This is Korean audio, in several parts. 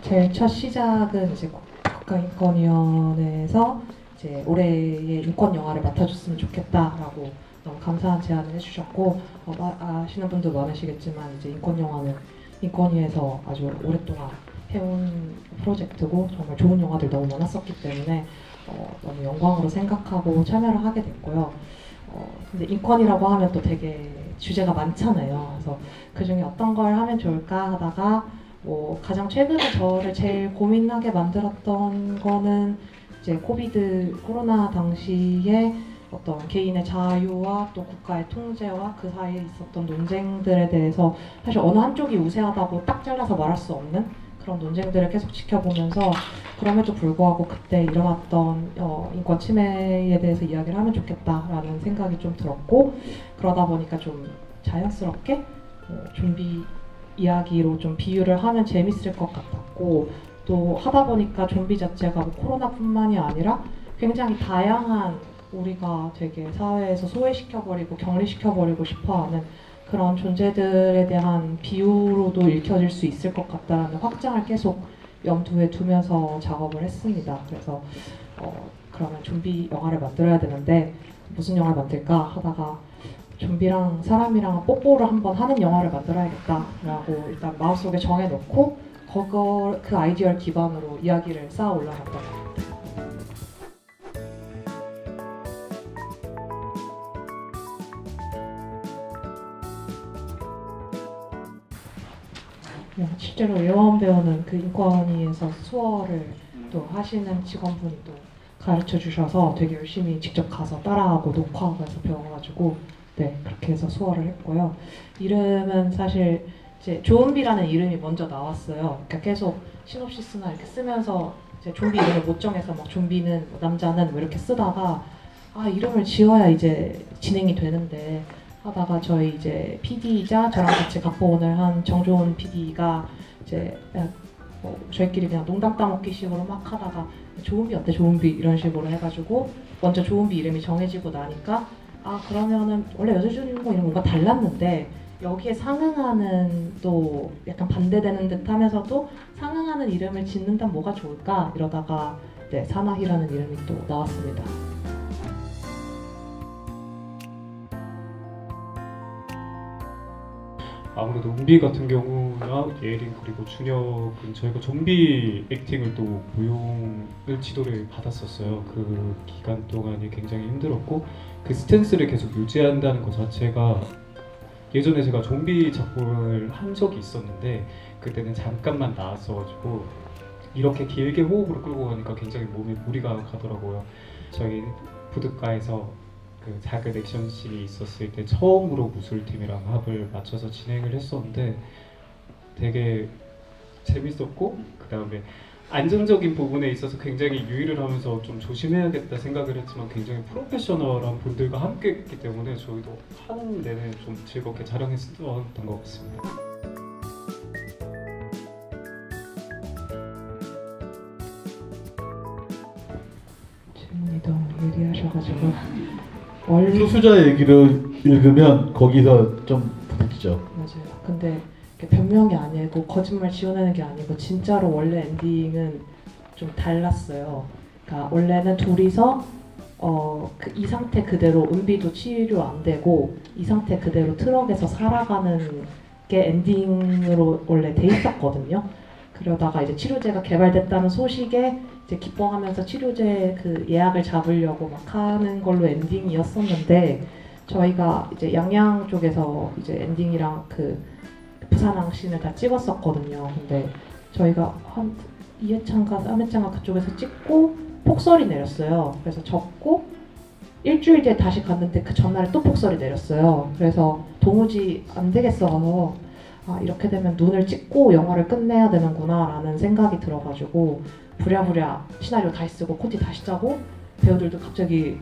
제일 첫 시작은 이제 국가인권위원회에서 이제 올해의 인권 영화를 맡아줬으면 좋겠다라고 너무 감사한 제안을 해주셨고, 아시는 분도 많으시겠지만 이제 인권 영화는 인권위에서 아주 오랫동안 해온 프로젝트고 정말 좋은 영화들 너무 많았었기 때문에 너무 영광으로 생각하고 참여를 하게 됐고요. 근데 인권이라고 하면 또 되게 주제가 많잖아요. 그래서 그 중에 어떤 걸 하면 좋을까 하다가 가장 최근에 저를 제일 고민하게 만들었던 거는 이제 코로나 당시에 어떤 개인의 자유와 또 국가의 통제와 그 사이에 있었던 논쟁들에 대해서 사실 어느 한쪽이 우세하다고 딱 잘라서 말할 수 없는 그런 논쟁들을 계속 지켜보면서, 그럼에도 불구하고 그때 일어났던 인권 침해에 대해서 이야기를 하면 좋겠다라는 생각이 좀 들었고, 그러다 보니까 좀 자연스럽게 좀비 이야기로 좀 비유를 하면 재밌을 것 같았고, 또 하다 보니까 좀비 자체가 코로나뿐만이 아니라 굉장히 다양한 우리가 되게 사회에서 소외시켜버리고 격리시켜버리고 싶어하는 그런 존재들에 대한 비유로도 읽혀질 수 있을 것 같다라는 확장을 계속 염두에 두면서 작업을 했습니다. 그래서 그러면 좀비 영화를 만들어야 되는데 무슨 영화를 만들까 하다가 좀비랑 사람이랑 뽀뽀를 한번 하는 영화를 만들어야겠다라고 일단 마음속에 정해놓고 그 아이디어를 기반으로 이야기를 쌓아 올라갔던 것 같아요. 실제로 예원 배우는 그 인권위에서 수어를 또 하시는 직원분이 또 가르쳐 주셔서 되게 열심히 직접 가서 따라하고 녹화하고 해서 배워가지고 그렇게 해서 수어를 했고요. 이름은 사실 이제 좀비라는 이름이 먼저 나왔어요. 그러니까 계속 시놉시스나 이렇게 쓰면서 이제 좀비 이름을 못 정해서 막 좀비는 남자는 뭐 이렇게 쓰다가 이름을 지어야 이제 진행이 되는데 하다가 저희 이제 PD이자 저랑 같이 각본을 한 정조은 PD가 이제 저희끼리 그냥 농담 따먹기식으로 막 하다가 조은비 어때 조은비 이런 식으로 해가지고 먼저 조은비 이름이 정해지고 나니까 그러면은 원래 여자 주인공 이름 뭔가 달랐는데 여기에 상응하는 또 약간 반대되는 듯 하면서도 상응하는 이름을 짓는다면 뭐가 좋을까 이러다가 사나히라는 이름이 또 나왔습니다. 아무래도 은비 같은 경우나 예린 그리고 준혁은 저희가 좀비 액팅을 또 무용을 지도를 받았었어요. 그 기간 동안이 굉장히 힘들었고 그 스탠스를 계속 유지한다는 것 자체가, 예전에 제가 좀비 작품을 한 적이 있었는데 그때는 잠깐만 나왔어가지고 이렇게 길게 호흡으로 끌고 가니까 굉장히 몸에 무리가 가더라고요. 저희 푸드과에서 그 작은 액션씬이 있었을 때 처음으로 무술팀이랑 합을 맞춰서 진행을 했었는데 되게 재밌었고, 그 다음에 안정적인 부분에 있어서 굉장히 유의를 하면서 좀 조심해야겠다 생각을 했지만 굉장히 프로페셔널한 분들과 함께 했기 때문에 저희도 하는 내내 좀 즐겁게 촬영했었던 것 같습니다. 질문이 너무 예리하셔가지고 소수자 얘기를 읽으면 거기서 좀 부딪히죠. 맞아요. 근데 변명이 아니고 거짓말 지어내는 게 아니고 진짜로 원래 엔딩은 좀 달랐어요. 그러니까 원래는 둘이서 이 상태 그대로 은비도 치료 안 되고 이 상태 그대로 트럭에서 살아가는 게 엔딩으로 원래 돼 있었거든요. 그러다가 이제 치료제가 개발됐다는 소식에 이제 기뻐하면서 치료제 그 예약을 잡으려고 막 하는 걸로 엔딩이었었는데, 저희가 이제 양양 쪽에서 이제 엔딩이랑 그 부산항 씬을 다 찍었었거든요. 근데 저희가 한 2회차인가 3회차인가 그쪽에서 찍고 폭설이 내렸어요. 그래서 접고 일주일 뒤에 다시 갔는데 그 전날에 또 폭설이 내렸어요. 그래서 도무지 안 되겠어서 이렇게 되면 눈을 찍고 영화를 끝내야 되는구나 라는 생각이 들어가지고 부랴부랴 시나리오 다시 쓰고 코디 다시 짜고 배우들도 갑자기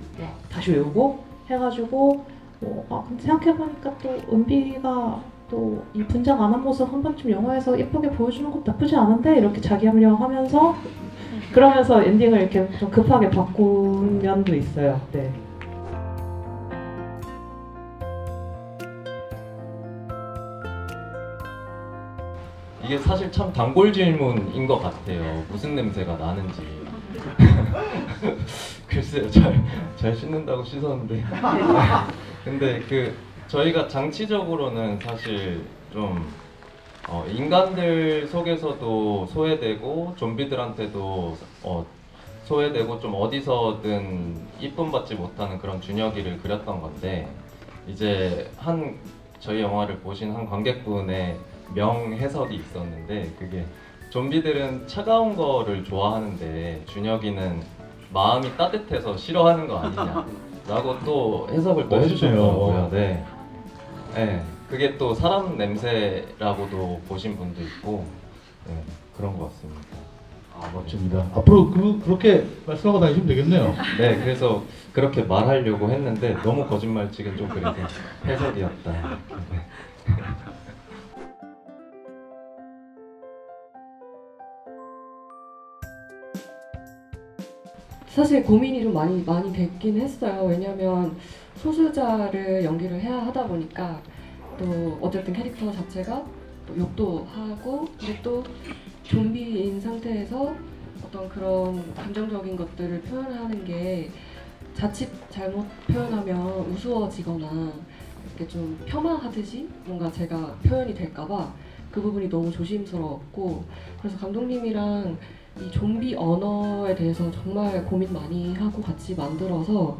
다시 외우고 해가지고 근데 생각해보니까 또 은비가 또 이 분장 안 한 모습 한 번쯤 영화에서 예쁘게 보여주는 것도 나쁘지 않은데 이렇게 자기 합리화하면서 그러면서 엔딩을 이렇게 좀 급하게 바꾼 면도 있어요. 네. 이게 사실 참 단골 질문인 것 같아요. 무슨 냄새가 나는지. 글쎄요, 잘 씻는다고 씻었는데. 근데 저희가 장치적으로는 사실 좀 인간들 속에서도 소외되고 좀비들한테도 소외되고 좀 어디서든 이쁨 받지 못하는 그런 준혁이를 그렸던 건데, 이제 저희 영화를 보신 한 관객분의 명해석이 있었는데, 그게 좀비들은 차가운 거를 좋아하는데 준혁이는 마음이 따뜻해서 싫어하는 거 아니냐라고 또 해석을 또 해주셨더라고요. 네. 네, 그게 또 사람 냄새라고도 보신 분도 있고, 네, 그런 것 같습니다. 아, 멋집니다. 앞으로 그렇게 말씀하고 다니시면 되겠네요. 네, 그래서 그렇게 말하려고 했는데 너무 거짓말치긴 좀 그래서 해석이었다. 네. 사실 고민이 좀 많이 됐긴 했어요. 왜냐면 소수자를 연기를 해야 하다 보니까 또 어쨌든 캐릭터 자체가 또 욕도 하고, 근데 또 좀비인 상태에서 어떤 그런 감정적인 것들을 표현하는 게 자칫 잘못 표현하면 우스워지거나 이렇게 좀 폄하하듯이 뭔가 제가 표현이 될까봐 그 부분이 너무 조심스러웠고, 그래서 감독님이랑 이 좀비 언어에 대해서 정말 고민 많이 하고 같이 만들어서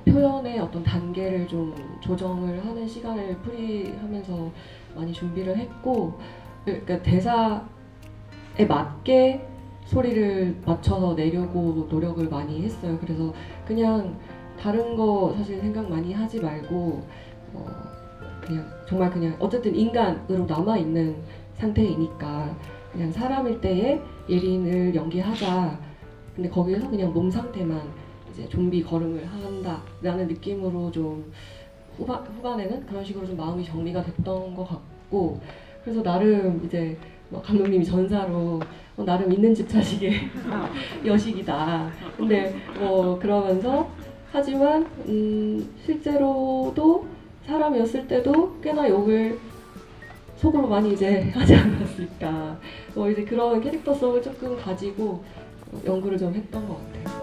표현의 어떤 단계를 좀 조정을 하는 시간을 풀이하면서 많이 준비를 했고, 그러니까 대사에 맞게 소리를 맞춰서 내려고 노력을 많이 했어요. 그래서 그냥 다른 거 사실 생각 많이 하지 말고 그냥 어쨌든 인간으로 남아있는 상태이니까 그냥 사람일 때의 예린을 연기하자. 근데 거기에서 그냥 몸 상태만 이제 좀비 걸음을 한다라는 느낌으로 좀 후반에는 그런 식으로 좀 마음이 정리가 됐던 것 같고, 그래서 나름 이제 감독님이 전사로 나름 있는 집 자식의 여식이다. 근데 그러면서 하지만 실제로도 사람이었을 때도 꽤나 욕을 속으로 많이 이제 하지 않았을까. 이제 그런 캐릭터성을 조금 가지고 연구를 좀 했던 것 같아요.